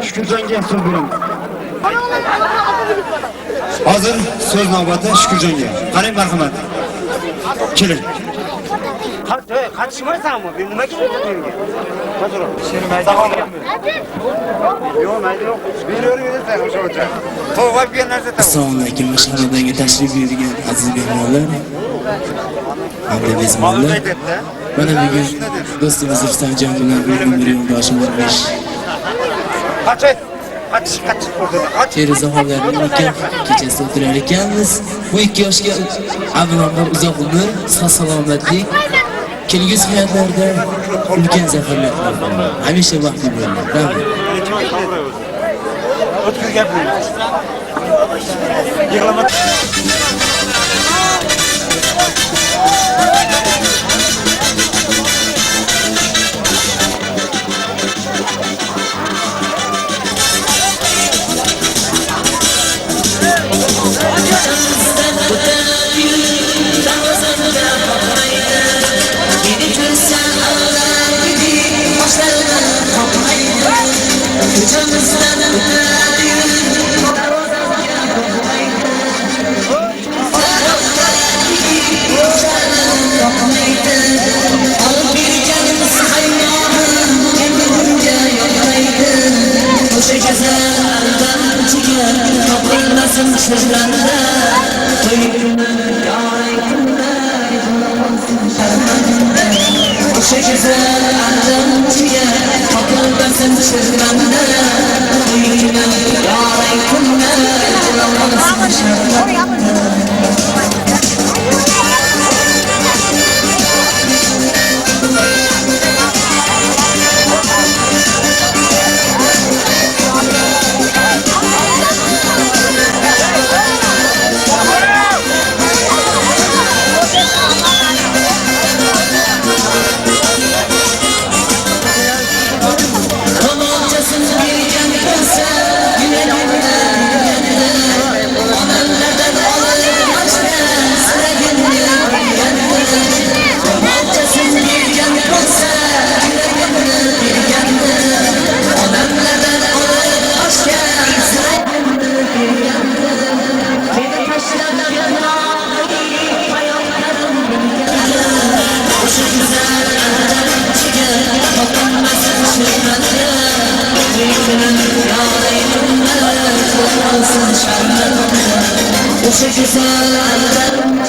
Şükürjonga so'z beraman. Hozir so'z navbati Şükürjonga. Qarang marhamat. Keling. Qatishmaysanmi? Men nima kerak menga? Hozir. Yo'q, mayli yo'q. Beraversan o'sha o'cha. Qo'yib bergan narsa topib. Assalomu alaykum. Shahardaga tashrif buyurgan aziz mehmonlar. Hamda mezbonlar. Mana bugun do'stimiz Rustamjon bilan bir yo'ldoshim bo'lmish. Qachon? Qach. Tereza xohlarini ekan kechasi o'tirar ekanmiz. Bu ikki yoshga avvalambor uzoq umr, sog' salomatlik, kelgusi hayotlarda ulkan zafarlar tilayman. Hamisha baxtli bo'linglar. Rahmat. O'tkir gap bo'ldi. Yig'lama. O'sha go'zal